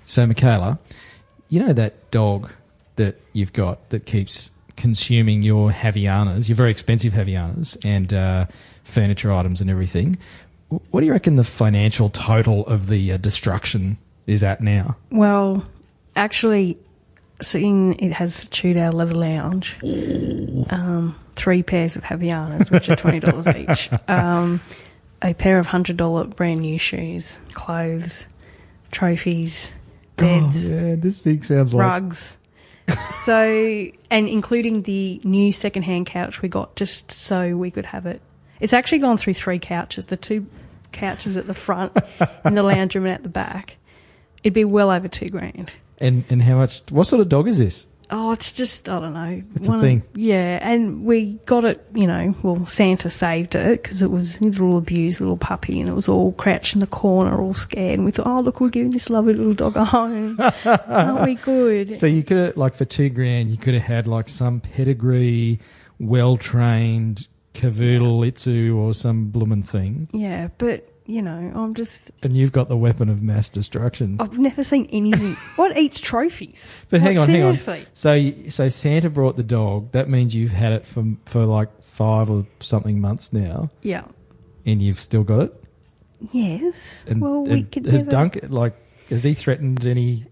So, Michaela, you know that dog that you've got that keeps consuming your Havianas, your very expensive Havianas and furniture items and everything. What do you reckon the financial total of the destruction is at now? Well, actually, seeing it has chewed our leather lounge, 3 pairs of Havianas, which are $20 each, a pair of $100 brand new shoes, clothes, trophies, beds, this thing sounds rugs. So, and including the new second-hand couch we got just so we could have it. It's actually gone through 3 couches, the 2 couches at the front in the lounge room and at the back. It'd be well over $2,000. And how much? What sort of dog is this? Oh, it's just, I don't know. It's a thing. Yeah, and we got it, Santa saved it because it was a little abused little puppy and it was all crouched in the corner, all scared. And we thought, oh, look, we're giving this lovely little dog a home. Aren't we good? So you could have, for $2,000, you could have had, some pedigree, well-trained cavoodle litsu or some bloomin' thing. Yeah, but... I'm just... And you've got the weapon of mass destruction. I've never seen anything. What eats trophies? But hang on. Seriously. So Santa brought the dog. That means you've had it for 5 or something months now. Yeah. And you've still got it? Yes. And, we could has never... Dunk, has he threatened any,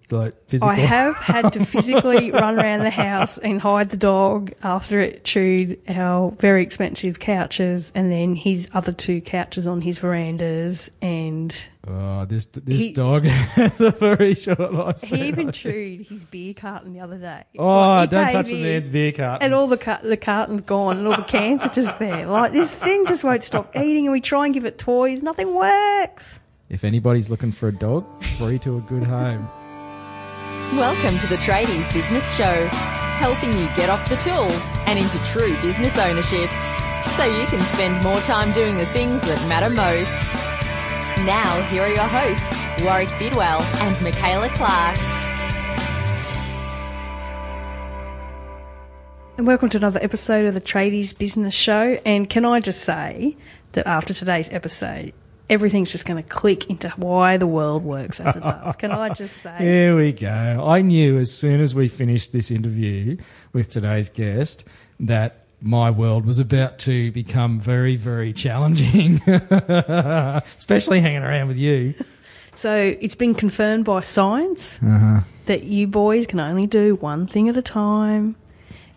physical... I have had to physically run around the house and hide the dog after it chewed our very expensive couches and then his other 2 couches on his verandas and... Oh, this dog has a very short lifespan. He even chewed his beer carton the other day. Oh, don't touch the man's beer carton. And all the carton's gone and all the cans are just there. This thing just won't stop eating and we try and give it toys. Nothing works. If anybody's looking for a dog, free to a good home. Welcome to the Tradies Business Show, helping you get off the tools and into true business ownership so you can spend more time doing the things that matter most. Now, here are your hosts, Warwick Bidwell and Michaela Clark. And welcome to another episode of the Tradies Business Show. And can I just say that after today's episode, everything's just going to click into why the world works as it does. Can I just say? Here we go. I knew as soon as we finished this interview with today's guest that my world was about to become very, very challenging, especially hanging around with you. So it's been confirmed by science that you boys can only do one thing at a time,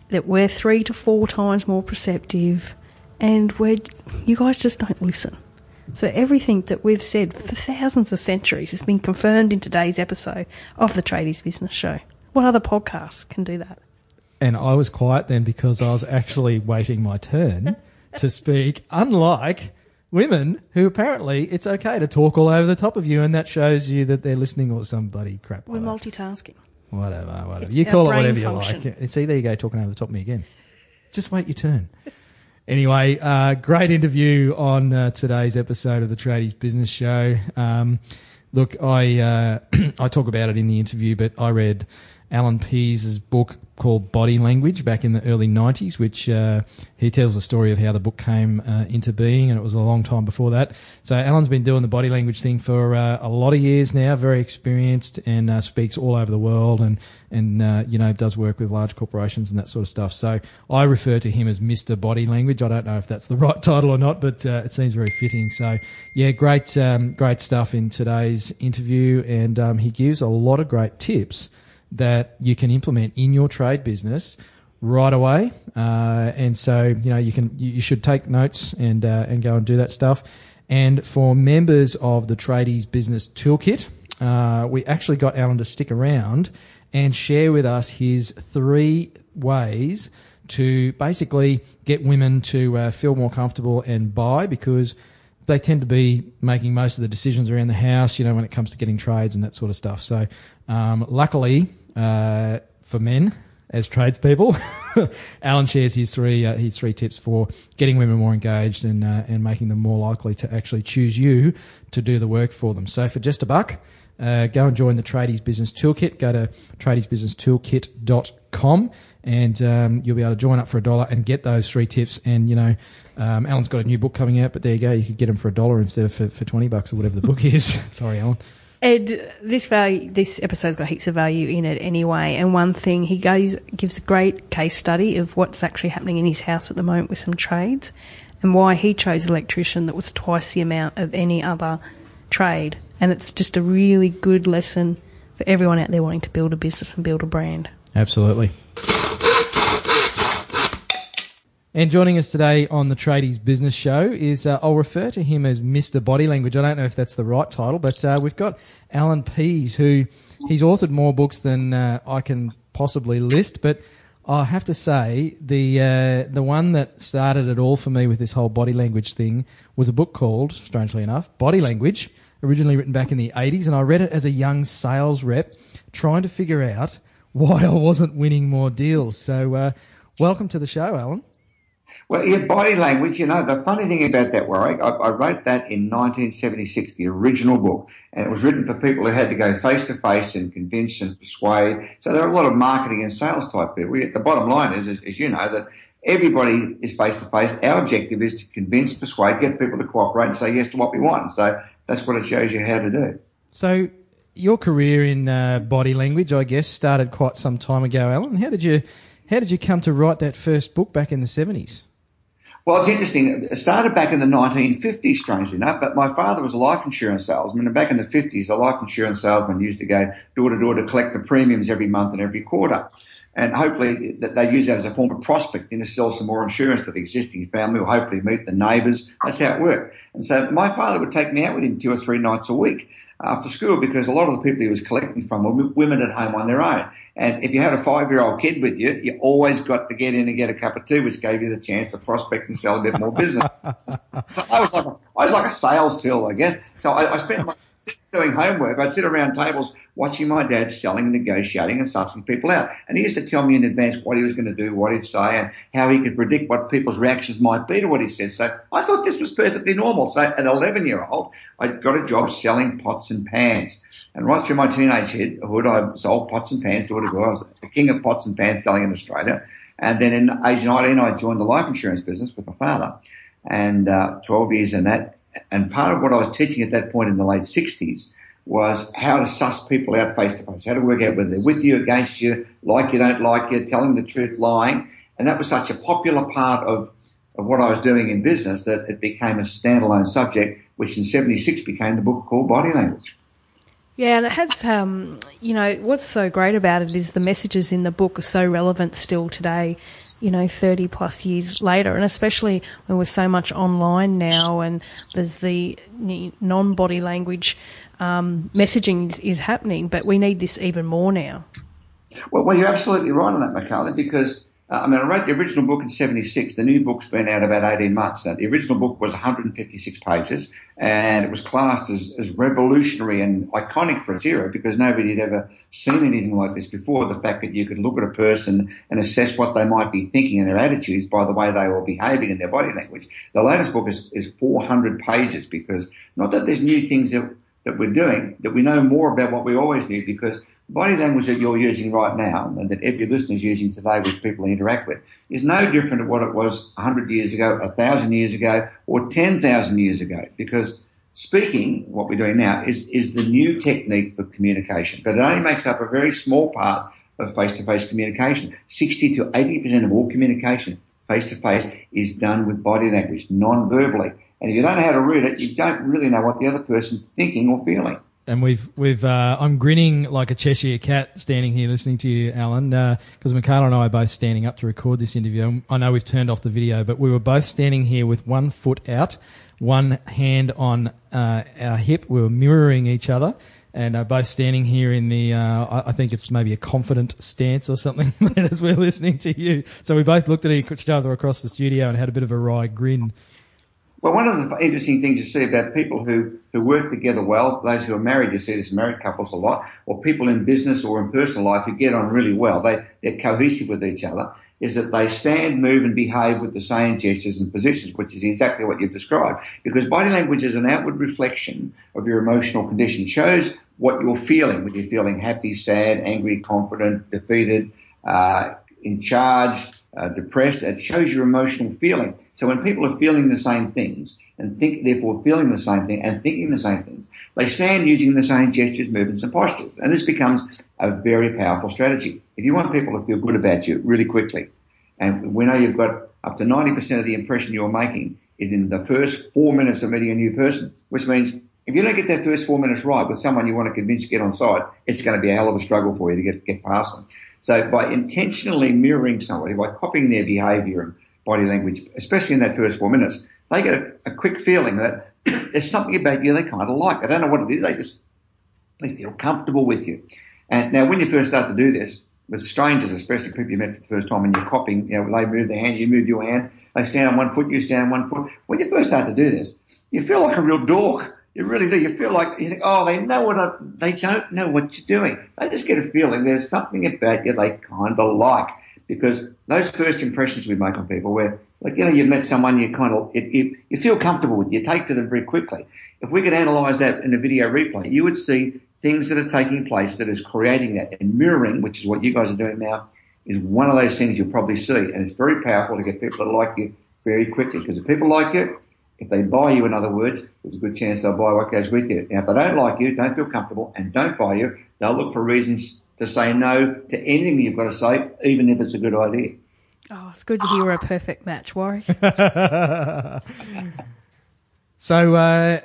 that we're 3 to 4 times more perceptive, and you guys just don't listen. So everything that we've said for thousands of centuries has been confirmed in today's episode of the Tradies Business Show. What other podcasts can do that? And I was quiet then because I was actually waiting my turn to speak, unlike women who apparently it's okay to talk all over the top of you and that shows you that they're listening or some bloody crap like We're that. multitasking. Whatever. It's You call it brain whatever function. you like. See, there you go, talking over the top of me again. Just wait your turn. Anyway, great interview on today's episode of the Tradies Business Show. Look, I talk about it in the interview, but I read Allan Pease's book called Body Language back in the early 90s, which he tells the story of how the book came into being, and it was a long time before that. So Alan's been doing the body language thing for a lot of years now, very experienced, and speaks all over the world and does work with large corporations and that sort of stuff. So I refer to him as Mr. Body Language. I don't know if that's the right title or not, but it seems very fitting. So, yeah, great stuff in today's interview, and he gives a lot of great tips that you can implement in your trade business right away. And so, you should take notes and go and do that stuff. And for members of the Tradies Business Toolkit, we actually got Allan to stick around and share with us his 3 ways to basically get women to feel more comfortable and buy, because they tend to be making most of the decisions around the house, when it comes to getting trades and that sort of stuff. So, luckily, for men as tradespeople, Allan shares his 3 tips for getting women more engaged and making them more likely to actually choose you to do the work for them. So for just $1, go and join the Tradies Business Toolkit. Go to tradiesbusinesstoolkit.com and you'll be able to join up for $1 and get those 3 tips. And Allan's got a new book coming out, but there you go, you could get them for $1 instead of for $20 or whatever the book is. Sorry, Allan. Ed, this episode's got heaps of value in it anyway. And one thing, he gives a great case study of what's actually happening in his house at the moment with some trades and why he chose an electrician that was twice the amount of any other trade. And it's just a really good lesson for everyone out there wanting to build a business and build a brand. Absolutely. And joining us today on the Tradies Business Show is, I'll refer to him as Mr. Body Language. I don't know if that's the right title, but we've got Allan Pease, who he's authored more books than I can possibly list. But I have to say, the one that started it all for me with this whole body language thing was a book called, strangely enough, Body Language, originally written back in the 80s. And I read it as a young sales rep trying to figure out why I wasn't winning more deals. So welcome to the show, Allan. Well, yeah, body language, the funny thing about that, Warwick, I wrote that in 1976, the original book, and it was written for people who had to go face-to-face and convince and persuade. So there are a lot of marketing and sales type people. The bottom line is, as you know, that everybody is face-to-face. Our objective is to convince, persuade, get people to cooperate and say yes to what we want. So that's what it shows you how to do. So your career in body language, I guess, started quite some time ago, Allan. How did you come to write that first book back in the 70s? Well, it's interesting. It started back in the 1950s, strangely enough, but my father was a life insurance salesman, and back in the 50s, a life insurance salesman used to go door to door to collect the premiums every month and every quarter. And hopefully they use that as a form of prospecting to sell some more insurance to the existing family or hopefully meet the neighbours. That's how it worked. And so my father would take me out with him 2 or 3 nights a week after school because a lot of the people he was collecting from were women at home on their own. And if you had a 5-year-old kid with you, you always got to get in and get a cup of tea, which gave you the chance to prospect and sell a bit more business. So I was like a sales tool, I guess. So I spent my doing homework, I'd sit around tables watching my dad selling, negotiating and sussing people out. And he used to tell me in advance what he was going to do, what he'd say, and how he could predict what people's reactions might be to what he said. So I thought this was perfectly normal. So at 11-year-old, I got a job selling pots and pans. And right through my teenagehood, I sold pots and pans door to door. I was the king of pots and pans selling in Australia. And then in age 19, I joined the life insurance business with my father. And 12 years in that. And part of what I was teaching at that point in the late 60s was how to suss people out face-to-face, how to work out whether they're with you, against you, like you, don't like you, telling the truth, lying. And that was such a popular part of what I was doing in business that it became a standalone subject, which in 76 became the book called Body Language. Yeah, and it has, what's so great about it is the messages in the book are so relevant still today, 30 plus years later, and especially when we're so much online now and there's the non-body language messaging is happening, but we need this even more now. Well, you're absolutely right on that, Michaela, because I wrote the original book in 76. The new book's been out about 18 months. Now, the original book was 156 pages, and it was classed as revolutionary and iconic for its era because nobody had ever seen anything like this before. The fact that you could look at a person and assess what they might be thinking and their attitudes by the way they were behaving in their body language. The latest book is 400 pages because not that there's new things that we're doing, that we know more about what we always knew because body language that you're using right now and that every listener's using today with people they interact with is no different to what it was 100 years ago, 1,000 years ago, or 10,000 years ago. Because speaking, what we're doing now, is the new technique for communication. But it only makes up a very small part of face-to-face communication. 60 to 80% of all communication face-to-face is done with body language, non-verbally. And if you don't know how to read it, you don't really know what the other person's thinking or feeling. And I'm grinning like a Cheshire cat standing here listening to you, Allan, because Michaela and I are both standing up to record this interview. I know we've turned off the video, but we were both standing here with one foot out, one hand on our hip. We were mirroring each other and both standing here in the, I think it's maybe a confident stance or something as we're listening to you. So we both looked at each other across the studio and had a bit of a wry grin. Well, one of the interesting things you see about people who work together well, those who are married, you see this in married couples a lot, or people in business or in personal life who get on really well, they're cohesive with each other, is that they stand, move and behave with the same gestures and positions, which is exactly what you've described. Because body language is an outward reflection of your emotional condition. It shows what you're feeling, when you're feeling happy, sad, angry, confident, defeated, in charge, depressed. It shows your emotional feeling. So when people are feeling the same things and think, therefore feeling the same thing and thinking the same things, they stand using the same gestures, movements and postures. And this becomes a very powerful strategy. If you want people to feel good about you really quickly, and we know you've got up to 90% of the impression you're making is in the first 4 minutes of meeting a new person, which means if you don't get that first 4 minutes right with someone you want to convince to get on side, it's going to be a hell of a struggle for you to get past them. So by intentionally mirroring somebody, by copying their behaviour and body language, especially in that first 4 minutes, they get a quick feeling that there's something about you they kind of like. I don't know what it is. They feel comfortable with you. And now when you first start to do this, with strangers especially, people you met for the first time and you're copying, they move their hand, you move your hand, they stand on one foot, you stand on one foot. When you first start to do this, you feel like a real dork. You really do. You feel like, you think, oh, they don't know what you're doing. They just get a feeling there's something about you they kind of like. Because those first impressions we make on people where, you've met someone you kind of, you feel comfortable with, you take to them very quickly. If we could analyse that in a video replay, you would see things that are taking place that is creating that. And mirroring, which is what you guys are doing now, is one of those things you'll probably see. And it's very powerful to get people to like you very quickly. Because if people like you, if they buy you, in other words, there's a good chance they'll buy what goes with you. Now, if they don't like you, don't feel comfortable, and don't buy you, they'll look for reasons to say no to anything you've got to say, even if it's a good idea. Oh, it's good to hear we're a perfect match, Warwick. So I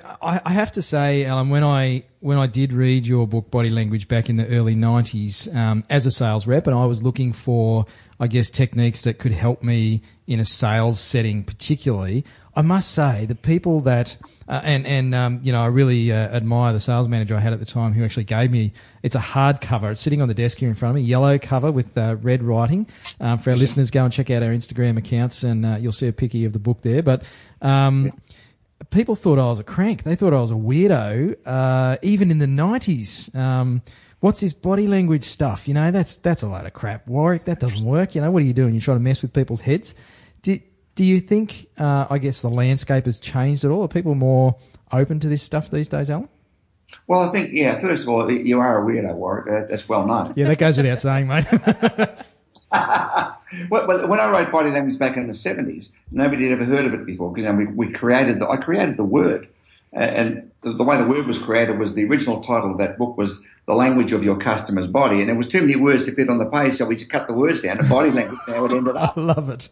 have to say, Allan, when I did read your book Body Language back in the early 90s as a sales rep, and I was looking for, I guess, techniques that could help me in a sales setting particularly, I must say the people that I really admire the sales manager I had at the time who actually gave me, it's a hardcover. It's sitting on the desk here in front of me, yellow cover with red writing. For our listeners, go and check out our Instagram accounts and you'll see a picky of the book there. But people thought I was a crank. They thought I was a weirdo, even in the 90s. What's this body language stuff? That's a load of crap. Warwick, that doesn't work. What are you doing? You're trying to mess with people's heads. Do you think, I guess, the landscape has changed at all? Are people more open to this stuff these days, Allan? Well, I think, first of all, you are a weirdo, Warwick. That's well known. Yeah, that goes without saying, mate. Well, when I wrote Body Language back in the 70s, nobody had ever heard of it before because I created the word. And the way the word was created was the original title of that book was The Language of Your Customer's Body. And there was too many words to fit on the page, so we just cut the words down to body language. Now it ended up. I love it.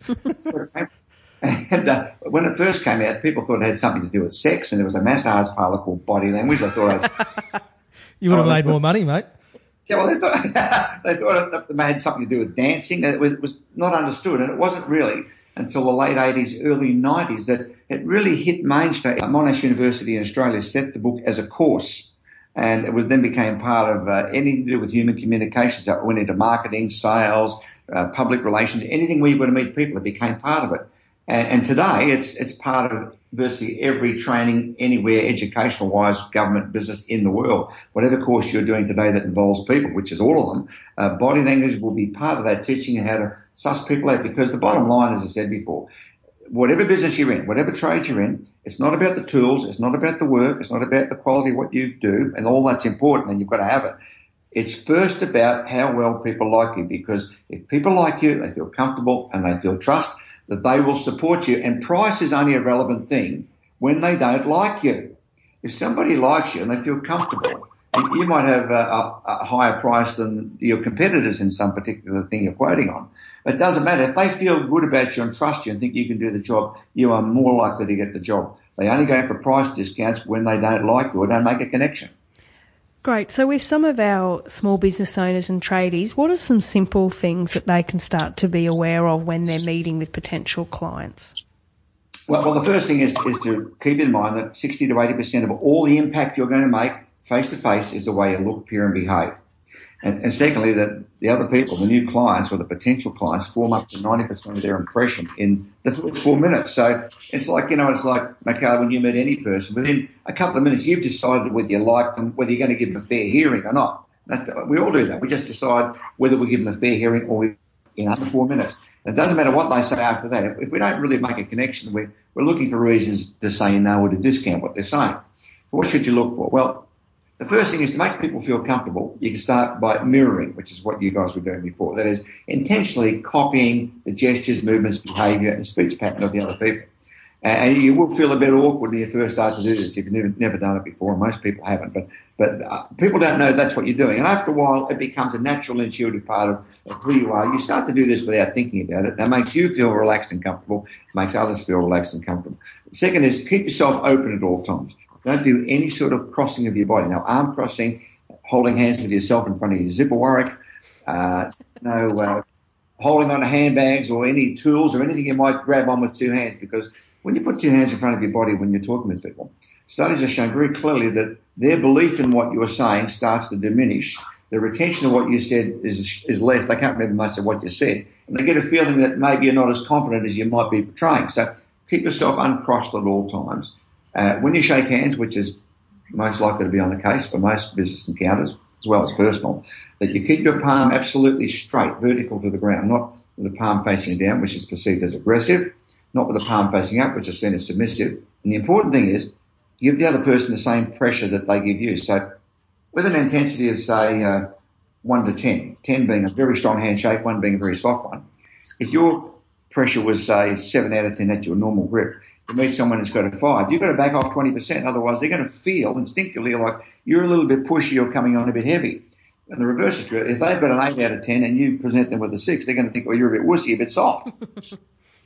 And when it first came out, people thought it had something to do with sex, and there was a massage parlour called Body Language. I thought you would have made more money, mate. Yeah, well, they thought it had something to do with dancing. It was not understood, and it wasn't really until the late 80s, early 90s that it really hit mainstream. Monash University in Australia set the book as a course, and it then became part of anything to do with human communications. That went into marketing, sales, public relations, anything where you've got to meet people, it became part of it. And today it's part of virtually every training anywhere, educational-wise, government, business in the world. Whatever course you're doing today that involves people, which is all of them, body language will be part of that, teaching you how to suss people out. Because the bottom line, as I said before, whatever business you're in, whatever trade you're in, it's not about the tools, it's not about the work, it's not about the quality of what you do, and all that's important, and you've got to have it. It's first about how well people like you, because if people like you, they feel comfortable and they feel trust, that they will support you. And price is only a relevant thing when they don't like you. If somebody likes you and they feel comfortable, you might have a higher price than your competitors in some particular thing you're quoting on. It doesn't matter. If they feel good about you and trust you and think you can do the job, you are more likely to get the job. They only go for price discounts when they don't like you or don't make a connection. Great. So with some of our small business owners and tradies, what are some simple things that they can start to be aware of when they're meeting with potential clients? Well, the first thing is to keep in mind that 60 to 80% of all the impact you're going to make face-to-face is the way you look, appear and behave. And secondly, that the other people, the new clients or the potential clients, form up to 90% of their impression in the first 4 minutes. So it's like, Michaela, when you meet any person, within a couple of minutes, you've decided whether you like them, whether you're going to give them a fair hearing or not. We all do that. We just decide whether we give them a fair hearing or in under 4 minutes. It doesn't matter what they say after that. If we don't really make a connection, we're looking for reasons to say no or to discount what they're saying. What should you look for? Well, the first thing is to make people feel comfortable. You can start by mirroring, which is what you guys were doing before. That is intentionally copying the gestures, movements, behaviour and speech pattern of the other people. And you will feel a bit awkward when you first start to do this if you've never done it before. Most people haven't, but people don't know that's what you're doing. And after a while, it becomes a natural, intuitive part of who you are. You start to do this without thinking about it. That makes you feel relaxed and comfortable, makes others feel relaxed and comfortable. The second is keep yourself open at all times. Don't do any sort of crossing of your body. Now, arm crossing, holding hands with yourself in front of your zipper warwick, holding on to handbags or any tools or anything you might grab on with two hands, because when you put two hands in front of your body when you're talking with people, studies have shown very clearly that their belief in what you're saying starts to diminish. The retention of what you said is less. They can't remember much of what you said. And they get a feeling that maybe you're not as confident as you might be portraying. So keep yourself uncrossed at all times. When you shake hands, which is most likely to be on the case for most business encounters, as well as personal, that you keep your palm absolutely straight, vertical to the ground, not with the palm facing down, which is perceived as aggressive, not with the palm facing up, which is seen as submissive. And the important thing is give the other person the same pressure that they give you. So with an intensity of, say, 1 to 10, 10 being a very strong handshake, 1 being a very soft one, if your pressure was, say, 7 out of 10, that's your normal grip, you meet someone who's got a 5, you've got to back off 20%, otherwise they're going to feel instinctively like you're a little bit pushy or coming on a bit heavy. And the reverse is true. If they've got an 8 out of 10 and you present them with a 6, they're going to think, well, you're a bit wussy, a bit soft.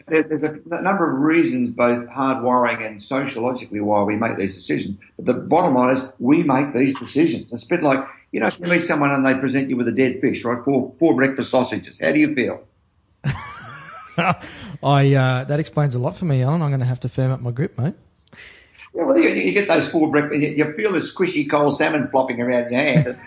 There's a number of reasons, both hard-wiring and sociologically, why we make these decisions. But the bottom line is we make these decisions. It's a bit like, if you meet someone and they present you with a dead fish, right, four breakfast sausages, how do you feel? That explains a lot for me, Alan. I'm going to have to firm up my grip, mate. Yeah, well, you get those 4 breakfast, you feel the squishy cold salmon flopping around your hand.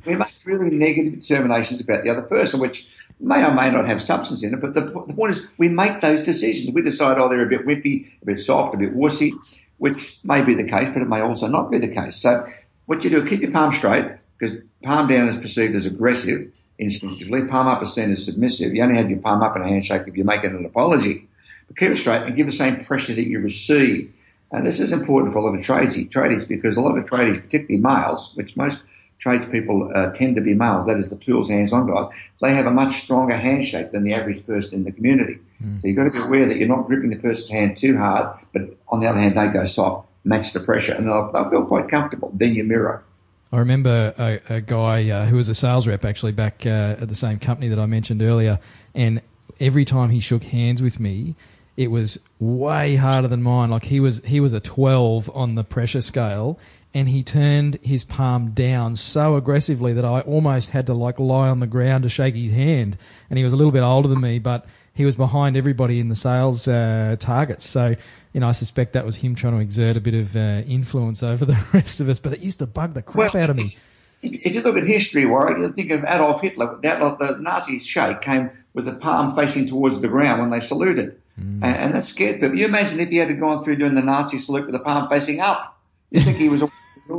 We make really negative determinations about the other person, which may or may not have substance in it, but the point is we make those decisions. We decide, they're a bit whippy, a bit soft, a bit wussy, which may be the case, but it may also not be the case. So what you do, keep your palm straight, because palm down is perceived as aggressive instinctively. Palm up is seen as submissive. You only have your palm up in a handshake if you're making an apology. But keep it straight and give the same pressure that you receive. And this is important for a lot of tradies, because a lot of tradies, particularly males, which most tradespeople tend to be males, that is the tools, hands-on guys, they have a much stronger handshake than the average person in the community. So you've got to be aware that you're not gripping the person's hand too hard, but on the other hand, they go soft, match the pressure, and they'll feel quite comfortable. Then you mirror. I remember a guy who was a sales rep actually back at the same company that I mentioned earlier, and every time he shook hands with me, it was way harder than mine. Like he was a 12 on the pressure scale, and he turned his palm down so aggressively that I almost had to lie on the ground to shake his hand. And he was a little bit older than me, but he was behind everybody in the sales targets. So, I suspect that was him trying to exert a bit of influence over the rest of us. But it used to bug the crap out of me. If you look at history, Warwick, you think of Adolf Hitler. The Nazi shake came with the palm facing towards the ground when they saluted. And that scared people. You imagine if he had gone through doing the Nazi salute with the palm facing up. You think he was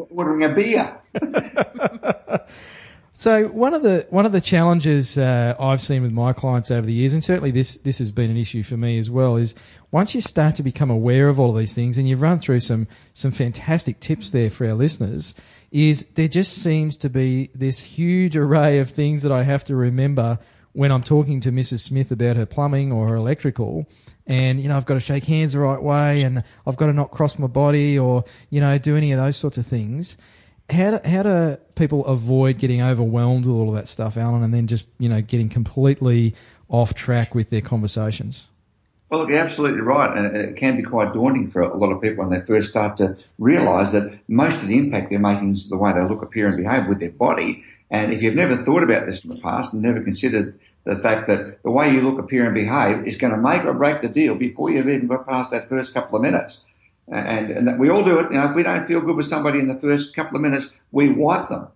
ordering a beer. So one of the challenges I've seen with my clients over the years, and certainly this has been an issue for me as well, is once you start to become aware of all of these things, and you've run through some fantastic tips there for our listeners, is there just seems to be this huge array of things that I have to remember when I'm talking to Mrs. Smith about her plumbing or her electrical. And, I've got to shake hands the right way, and I've got to not cross my body or, do any of those sorts of things. How do people avoid getting overwhelmed with all of that stuff, Alan, and then just, getting completely off track with their conversations? Well, look, you're absolutely right. And it can be quite daunting for a lot of people when they first start to realise that most of the impact they're making is the way they look, appear and behave with their body. And if you've never thought about this in the past and never considered the fact that the way you look, appear and behave is going to make or break the deal before you've even got past that first couple of minutes. And that we all do it. If we don't feel good with somebody in the first couple of minutes, we wipe them,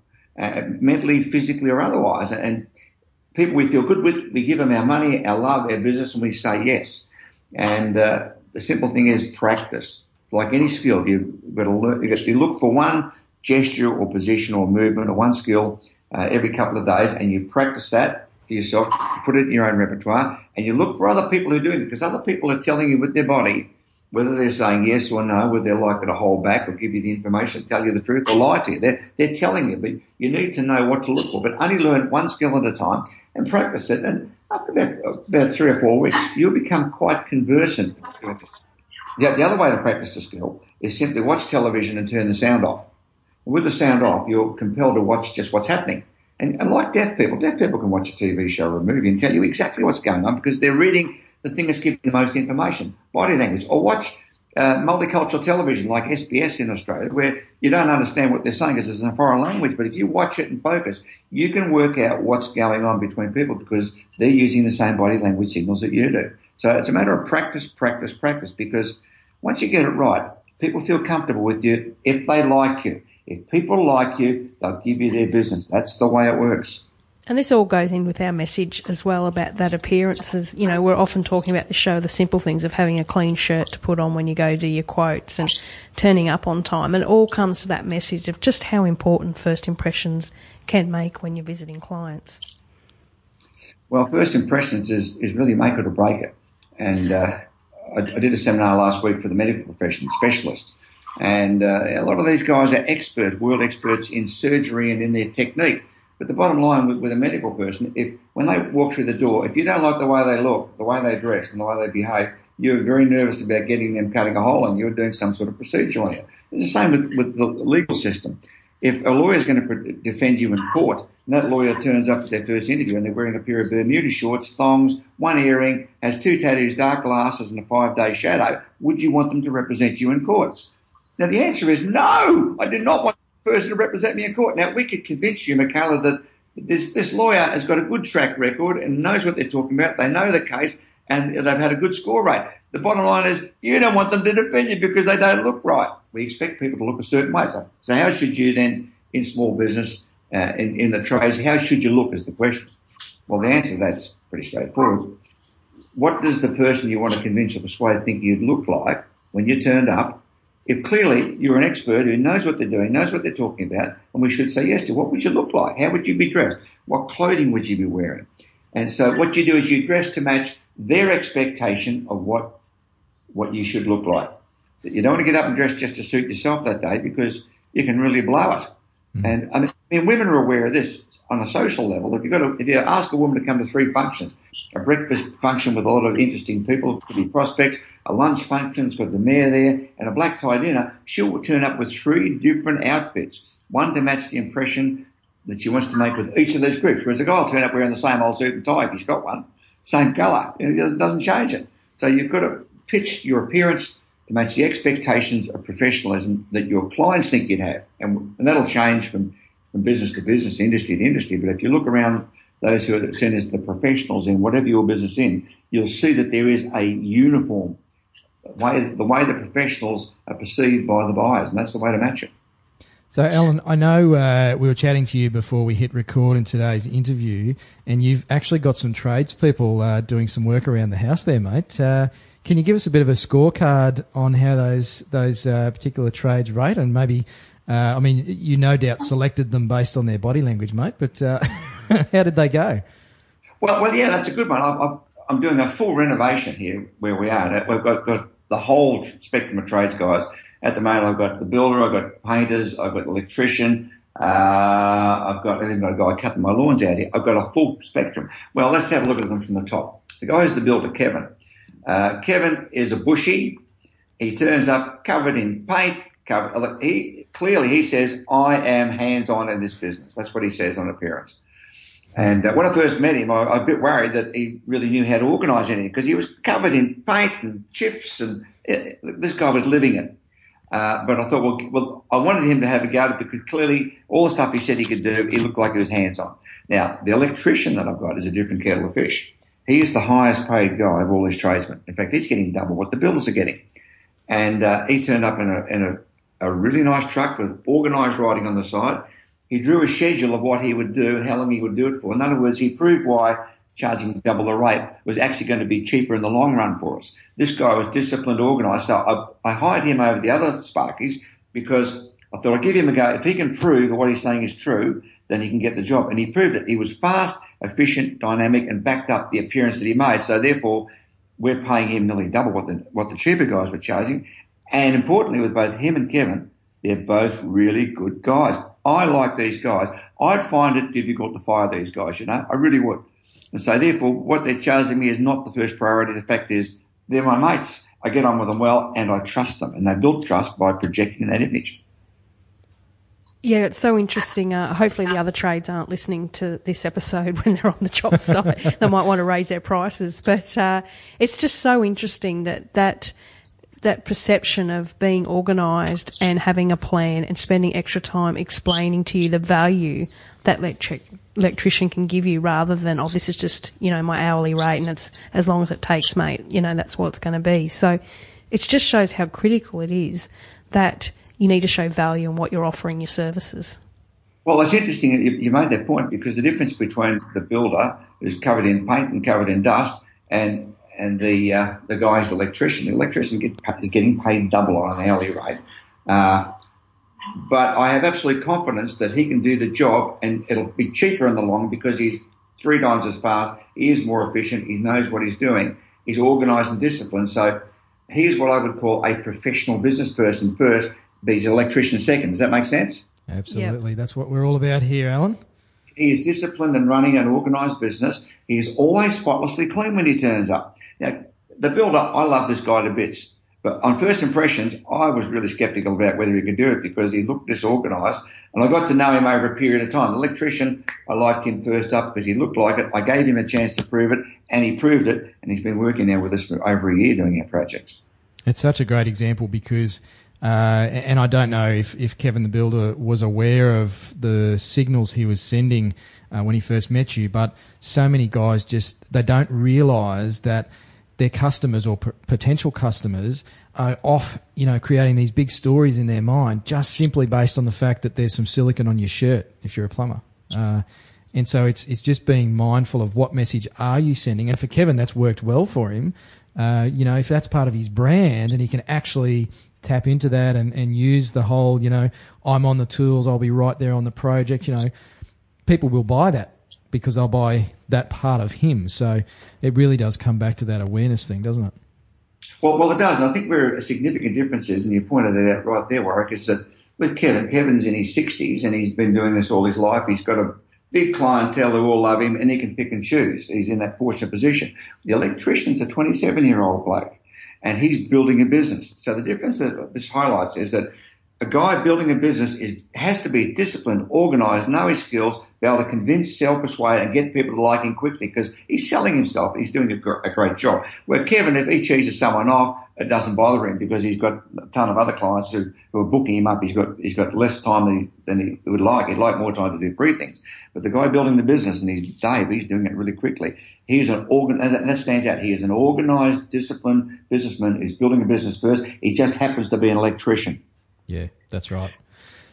mentally, physically or otherwise. And people we feel good with, we give them our money, our love, our business, and we say yes. And the simple thing is practice. Like any skill, you've got to learn. You look for one gesture or position or movement or one skill every couple of days, and you practice that for yourself, put it in your own repertoire, and you look for other people who are doing it, because other people are telling you with their body whether they're saying yes or no, whether they're likely to hold back or give you the information, tell you the truth or lie to you. They're telling you, but you need to know what to look for. But only learn one skill at a time and practice it. And after about 3 or 4 weeks, you'll become quite conversant with it. The other way to practice the skill is simply watch television and turn the sound off. With the sound off, you're compelled to watch just what's happening. And like deaf people can watch a TV show or a movie and tell you exactly what's going on because they're reading the thing that's giving the most information, body language. Or watch multicultural television like SBS in Australia where you don't understand what they're saying because it's in a foreign language. But if you watch it and focus, you can work out what's going on between people because they're using the same body language signals that you do. So it's a matter of practice because once you get it right, people feel comfortable with you if they like you. If people like you, they'll give you their business. That's the way it works. And this all goes in with our message as well about that appearances. You know, we're often talking about the show, the simple things of having a clean shirt to put on when you go to your quotes and turning up on time. And it all comes to that message of just how important first impressions can make when you're visiting clients. Well, first impressions is really make it or break it. And I did a seminar last week for the medical profession specialists. And a lot of these guys are experts, world experts in surgery and in their technique. But the bottom line with a medical person, when they walk through the door, if you don't like the way they look, the way they dress and the way they behave, you're very nervous about getting them cutting a hole and you're doing some sort of procedure on you. It's the same with the legal system. If a lawyer is going to defend you in court, and that lawyer turns up at their first interview and they're wearing a pair of Bermuda shorts, thongs, one earring, has 2 tattoos, dark glasses and a 5-day shadow, would you want them to represent you in court? Now, the answer is no, I do not want the person to represent me in court. Now, we could convince you, Michaela, that this lawyer has got a good track record and knows what they're talking about. They know the case and they've had a good score rate. The bottom line is you don't want them to defend you because they don't look right. We expect people to look a certain way. So how should you then, in small business, in the trades, how should you look is the question. Well, the answer to that's pretty straightforward. What does the person you want to convince or persuade think you'd look like when you turned up? If clearly you're an expert who knows what they're doing, knows what they're talking about, and we should say yes to, what would you look like? How would you be dressed? What clothing would you be wearing? And so what you do is you dress to match their expectation of what you should look like. You don't want to get up and dress just to suit yourself that day because you can really blow it. And I mean, women are aware of this on a social level. If you ask a woman to come to 3 functions, a breakfast function with a lot of interesting people, it could be prospects, a lunch function, it's got the mayor there, and a black tie dinner, she'll turn up with 3 different outfits, one to match the impression that she wants to make with each of those groups, whereas a guy will turn up wearing the same old suit and tie if he's got one, same colour, it doesn't change it. So you've got to pitch your appearance to match the expectations of professionalism that your clients think you'd have, and that'll change from business to business, industry to industry. But if you look around those who are seen as the professionals in whatever your business in, you'll see that there is a uniform the way the professionals are perceived by the buyers, and that's the way to match it. So, Allan, I know we were chatting to you before we hit record in today's interview, and you've actually got some tradespeople doing some work around the house there, mate. Can you give us a bit of a scorecard on how those particular trades rate, and maybe, I mean, you no doubt selected them based on their body language, mate, but how did they go? Well, yeah, that's a good one. I'm doing a full renovation here where we are. We've got the whole spectrum of trades guys. At the moment, I've got the builder, I've got painters, I've got the electrician, I've even got a guy cutting my lawns out here. I've got a full spectrum. Well, let's have a look at them from the top. The guy is the builder, Kevin. Kevin is a bushie. He turns up covered in paint. He says, I am hands-on in this business. That's what he says on appearance. And when I first met him, I was a bit worried that he really knew how to organise anything because he was covered in paint and chips, and this guy was living it. But I thought, well, I wanted him to have a go at it because clearly all the stuff he said he could do, he looked like he was hands-on. Now, the electrician that I've got is a different kettle of fish. He is the highest paid guy of all these tradesmen. In fact, he's getting double what the builders are getting. And he turned up in a really nice truck with organised writing on the side. He drew a schedule of what he would do and how long he would do it for. In other words, he proved why charging double the rate was actually going to be cheaper in the long run for us. This guy was disciplined, organised. So I hired him over the other Sparkies because I thought I'd give him a go. If he can prove that what he's saying is true, then he can get the job. And he proved it. He was fast, efficient, dynamic, and backed up the appearance that he made. So therefore, we're paying him nearly double what the cheaper guys were charging. And importantly, with both him and Kevin, they're both really good guys. I like these guys. I'd find it difficult to fire these guys, I really would. And so therefore, what they're charging me is not the first priority. The fact is, they're my mates I get on with them well, and I trust them. And they build trust by projecting that image. Yeah, it's so interesting. Hopefully the other trades aren't listening to this episode when they're on the job site. They might want to raise their prices. But it's just so interesting that perception of being organised and having a plan and spending extra time explaining to you the value that electrician can give you, rather than, oh, this is just, my hourly rate and it's as long as it takes, mate, that's what it's going to be. So it just shows how critical it is that you need to show value in what you're offering your services. Well, it's interesting you made that point, because the difference between the builder who's covered in paint and covered in dust and the guy who's the electrician is getting paid double on an hourly rate. But I have absolute confidence that he can do the job, and it'll be cheaper in the long because he's 3 times as fast, he is more efficient, he knows what he's doing, he's organised and disciplined. So he's what I would call a professional business person first, but he's an electrician second. Does that make sense? Absolutely. Yep. That's what we're all about here, Allan. He is disciplined and running an organised business. He is always spotlessly clean when he turns up. Now, the builder, I love this guy to bits. But on first impressions, I was really sceptical about whether he could do it because he looked disorganised. And I got to know him over a period of time. The electrician, I liked him first up because he looked like it. I gave him a chance to prove it, and he proved it. And he's been working now with us for over a year doing our projects. It's such a great example because, and I don't know if Kevin the builder was aware of the signals he was sending when he first met you, but so many guys they don't realise that their customers or potential customers are off, creating these big stories in their mind just simply based on the fact that there's some silicone on your shirt if you're a plumber. And so it's just being mindful of what message are you sending. And for Kevin, that's worked well for him. If that's part of his brand and he can actually tap into that and use the whole, I'm on the tools, I'll be right there on the project, people will buy that because they'll buy that part of him. So it really does come back to that awareness thing, doesn't it? Well, it does. And I think where a significant difference is, and you pointed it out right there, Warwick, is that with Kevin's in his 60s and he's been doing this all his life. He's got a big clientele who all love him and he can pick and choose. He's in that fortunate position. The electrician's a 27-year-old bloke and he's building a business. So the difference that this highlights is that a guy building a business has to be disciplined, organised, know his skills, be able to convince, sell, persuade, and get people to like him quickly because he's selling himself. He's doing a great job. Where Kevin, if he cheeses someone off, it doesn't bother him because he's got a ton of other clients who are booking him up. He's got less time than he would like. He'd like more time to do free things. But the guy building the business, and he's Dave, he's doing it really quickly. He's and that stands out. He is an organised, disciplined businessman. He's building a business first. He just happens to be an electrician. Yeah, that's right.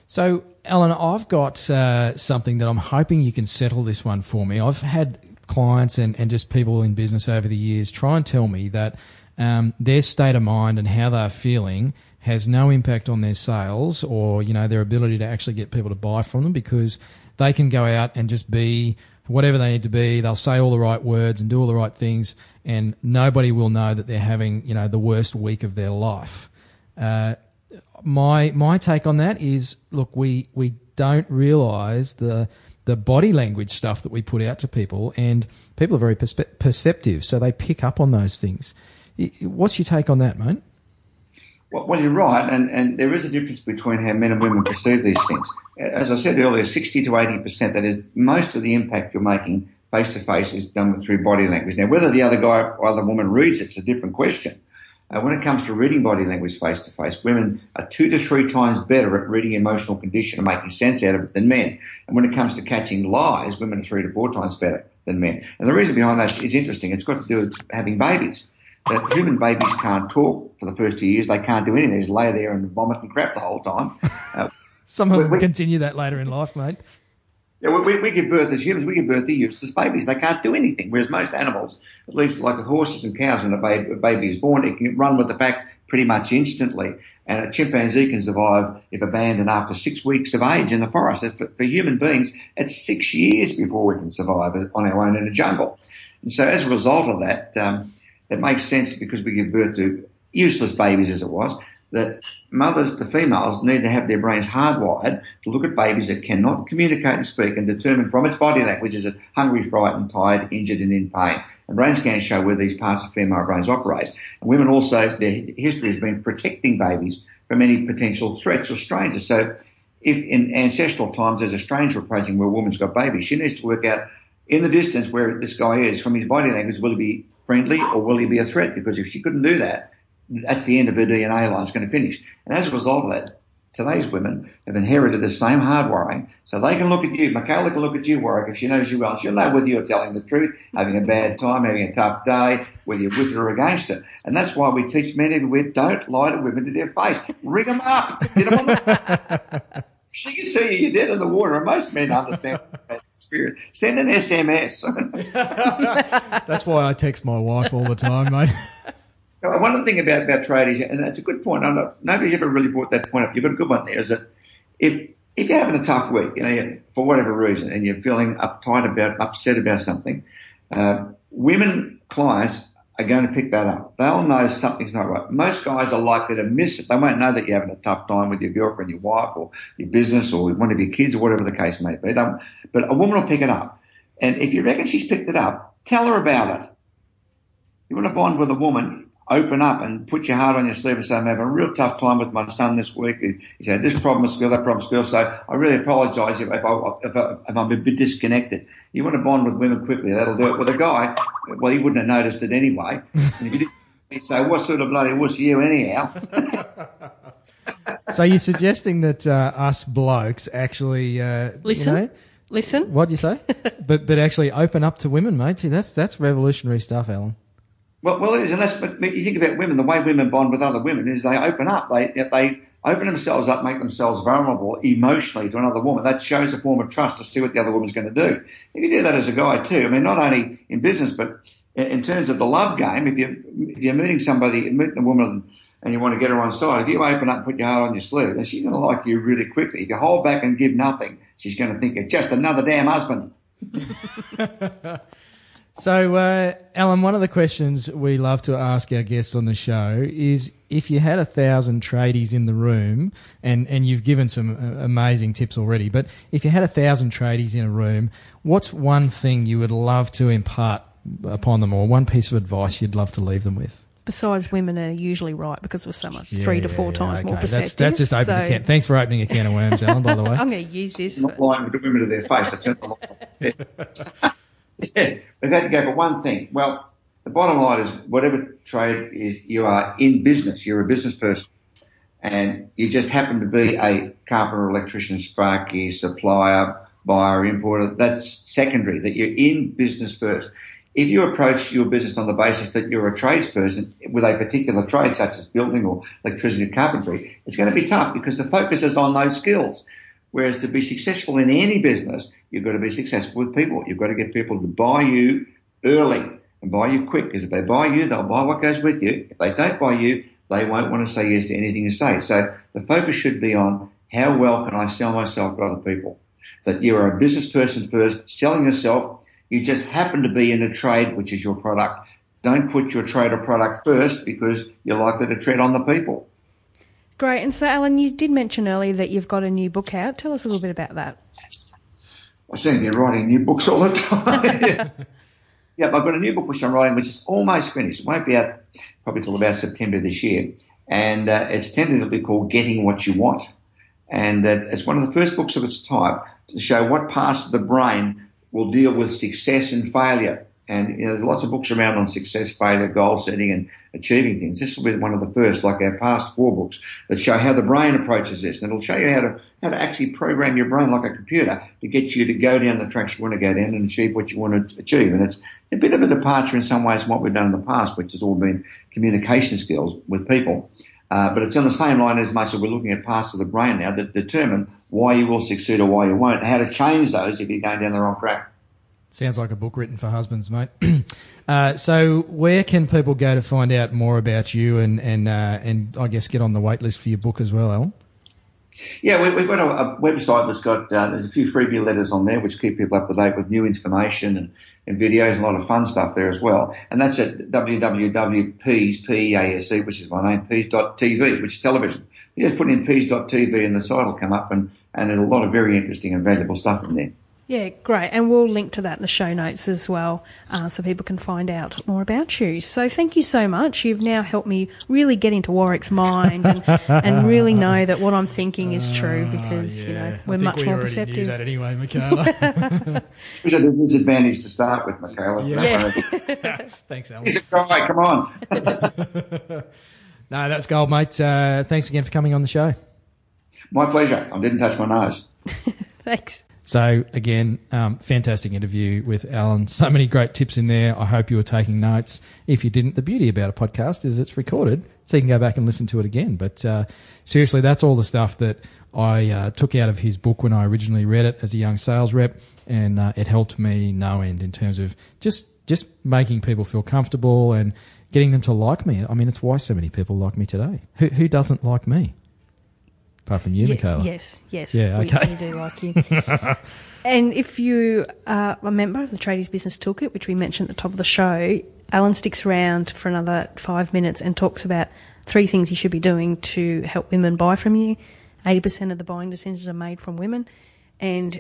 So, Allan, I've got something that I'm hoping you can settle this one for me. I've had clients and just people in business over the years try and tell me that their state of mind and how they're feeling has no impact on their sales or, their ability to actually get people to buy from them because they can go out and just be whatever they need to be. They'll say all the right words and do all the right things and nobody will know that they're having, the worst week of their life. My take on that is, look, we don't realise the body language stuff that we put out to people, and people are very perceptive, so they pick up on those things. What's your take on that, mate? Well, you're right, and there is a difference between how men and women perceive these things. As I said earlier, 60 to 80%, that is, most of the impact you're making face-to-face is done through body language. Now, whether the other guy or other woman reads it's a different question. When it comes to reading body language face-to-face, women are 2 to 3 times better at reading emotional condition and making sense out of it than men. And when it comes to catching lies, women are 3 to 4 times better than men. And the reason behind that is interesting. It's got to do with having babies. That human babies can't talk for the first 2 years. They can't do anything. They just lay there and vomit and crap the whole time. Some of them continue that later in life, mate. Yeah, we give birth as humans. We give birth to useless babies. They can't do anything. Whereas most animals, at least like with horses and cows, when a baby is born, it can run with the pack pretty much instantly. And a chimpanzee can survive if abandoned after 6 weeks of age in the forest. For human beings, it's 6 years before we can survive on our own in a jungle. And so as a result of that, it makes sense because we give birth to useless babies as it was, that mothers, the females, need to have their brains hardwired to look at babies that cannot communicate and speak and determine from its body language is it hungry, frightened, tired, injured and in pain. And brain scans show where these parts of female brains operate. And women also, their history has been protecting babies from any potential threats or strangers. So if in ancestral times there's a stranger approaching where a woman's got babies, she needs to work out in the distance where this guy is from his body language, will he be friendly or will he be a threat? Because if she couldn't do that, that's the end of her DNA line. It's going to finish. And as a result of that, today's women have inherited the same hardwiring, so they can look at you. Michaela can look at you, Warwick, if she knows you well. She'll know whether you're telling the truth, having a bad time, having a tough day, whether you're with her or against her. And that's why we teach men everywhere, don't lie to women to their face. Ring them up. Get them on the... She can see you, you're dead in the water, and most men understand that experience. Send an SMS. That's why I text my wife all the time, mate. One of the things about tradies, and that's a good point, nobody's ever really brought that point up, you've got a good one there, is that if you're having a tough week, for whatever reason, and you're feeling upset about something, women clients are going to pick that up. They'll know something's not right. Most guys are likely to miss it. They won't know that you're having a tough time with your girlfriend, your wife, or your business, or one of your kids, or whatever the case may be. But a woman will pick it up. And if you reckon she's picked it up, tell her about it. You want to bond with a woman, open up and put your heart on your sleeve and say, I'm having a real tough time with my son this week. He's had this problem at school, that problem at school, so I really apologise if I'm a bit disconnected. You want to bond with women quickly. That'll do it. With a guy, well, he wouldn't have noticed it anyway. And if you did, he'd say, what sort of bloody wuss are you anyhow? So you're suggesting that us blokes actually... Listen. What'd you say? but actually open up to women, mate. See, that's revolutionary stuff, Alan. Well, it is, and but you think about women, the way women bond with other women is they open up. They open themselves up, make themselves vulnerable emotionally to another woman. That shows a form of trust to see what the other woman's going to do. If you do that as a guy too, I mean, not only in business, but in terms of the love game, if you're meeting a woman and you want to get her on side, if you open up and put your heart on your sleeve, then she's going to like you really quickly. If you hold back and give nothing, she's going to think you're just another damn husband. So, Alan, one of the questions we love to ask our guests on the show is if you had 1,000 tradies in the room, and you've given some amazing tips already, but if you had 1,000 tradies in a room, what's one thing you would love to impart upon them, or one piece of advice you'd love to leave them with? Besides, women are usually right because we're so much 3 to 4 times more perceptive. That's just open a can. Thanks for opening a can of worms, Alan, by the way. I'm going to use this. Not lying to women to their face. I turn the light off. Yeah, we've had to go for one thing. Well, the bottom line is whatever trade is, you are in business. You're a business person, and you just happen to be a carpenter, electrician, sparky, supplier, buyer, importer. That's secondary, that you're in business first. If you approach your business on the basis that you're a tradesperson with a particular trade, such as building or electricity or carpentry, it's going to be tough because the focus is on those skills. Whereas to be successful in any business, you've got to be successful with people. You've got to get people to buy you early and buy you quick, because if they buy you, they'll buy what goes with you. If they don't buy you, they won't want to say yes to anything you say. So the focus should be on how well can I sell myself to other people. That you're a business person first, selling yourself. You just happen to be in a trade, which is your product. Don't put your trade or product first because you're likely to tread on the people. Great. And so, Alan, you did mention earlier that you've got a new book out. Tell us a little bit about that. I seem to be writing new books all the time. Yeah, I've got a new book which I'm writing, which is almost finished. It won't be out probably till about September this year. And it's tentatively called Getting What You Want. And it's one of the first books of its type to show what parts of the brain will deal with success and failure. And there's lots of books around on success, failure, goal setting and achieving things. This will be one of the first, like our past 4 books, that show how the brain approaches this. And it'll show you how to actually program your brain like a computer to get you to go down the tracks you want to go down and achieve what you want to achieve. And it's a bit of a departure in some ways from what we've done in the past, which has all been communication skills with people. But it's on the same line as much as we're looking at parts of the brain now that determine why you will succeed or why you won't, and how to change those if you're going down the wrong track. Sounds like a book written for husbands, mate. So where can people go to find out more about you and I guess get on the wait list for your book as well, Alan? Yeah, we've got a website that's got, there's a few freebie letters on there which keep people up to date with new information and videos and a lot of fun stuff there as well. And that's at www.pease, P-E-A-S-E, which is my name, pease.tv, which is television. You just put in pease.tv and the site will come up and there's a lot of very interesting and valuable stuff in there. Yeah, great. And we'll link to that in the show notes as well, so people can find out more about you. So thank you so much. You've now helped me really get into Warwick's mind and really know that what I'm thinking is true, because, we're much more perceptive. Knew that anyway, Michaela. It was a disadvantage to start with, Michaela. Yeah. Thanks, Alan. He's a guy, come on. No, that's gold, mate. Thanks again for coming on the show. My pleasure. I didn't touch my nose. Thanks. So, again, fantastic interview with Allan. So many great tips in there. I hope you were taking notes. If you didn't, the beauty about a podcast is it's recorded, so you can go back and listen to it again. But seriously, that's all the stuff that I took out of his book when I originally read it as a young sales rep, and it helped me no end in terms of just making people feel comfortable and getting them to like me. I mean, it's why so many people like me today. Who doesn't like me? Apart from you, Michaela. Yes. Yeah, okay. We do like you. And if you are a member of the Tradies Business Toolkit, which we mentioned at the top of the show, Allan sticks around for another 5 minutes and talks about 3 things you should be doing to help women buy from you. 80% of the buying decisions are made from women. And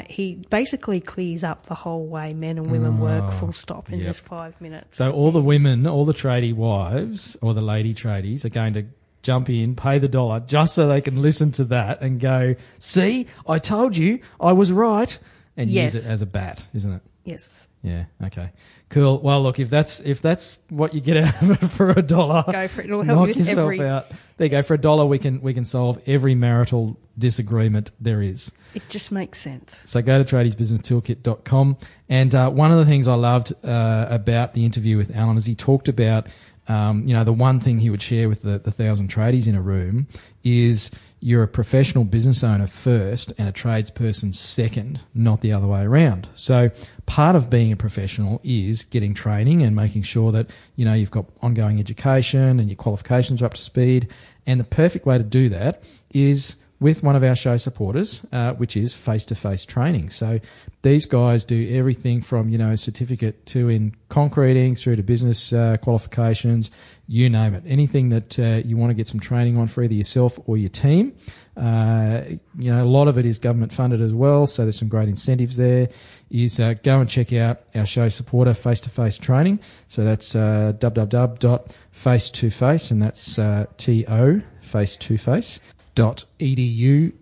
he basically clears up the whole way men and women work, full stop, in just 5 minutes. So all the women, all the tradie wives or the lady tradies are going to jump in, pay the dollar, just so they can listen to that and go, see, I told you, I was right, and use it as a bat, isn't it? Yes. Yeah, okay. Cool. Well, look, if that's what you get out of it for $1, go for it. It'll help you with every... out. There you go. For $1, we can solve every marital disagreement there is. It just makes sense. So go to tradiesbusinesstoolkit.com. And one of the things I loved about the interview with Allan is he talked about the one thing he would share with the 1,000 tradies in a room is you're a professional business owner first and a tradesperson second, not the other way around. So part of being a professional is getting training and making sure that, you've got ongoing education and your qualifications are up to speed. And the perfect way to do that is with one of our show supporters, which is face-to-face training. So these guys do everything from, certificate 2 in concreting through to business qualifications, you name it. Anything that you want to get some training on for either yourself or your team. A lot of it is government funded as well, so there's some great incentives there. Is go and check out our show supporter face-to-face training. So that's www.face2face, and that's TO, face-to-face. .edu.au,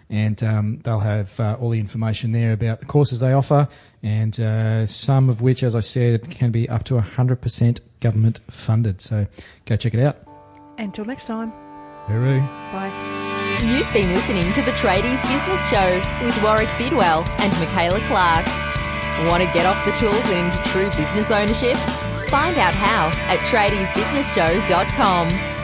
and they'll have all the information there about the courses they offer, and some of which, as I said, can be up to 100% government funded. So go check it out. Until next time. Hooroo. Bye. You've been listening to the Tradies Business Show with Warwick Bidwell and Michaela Clark. Want to get off the tools and into true business ownership? Find out how at tradiesbusinessshow.com.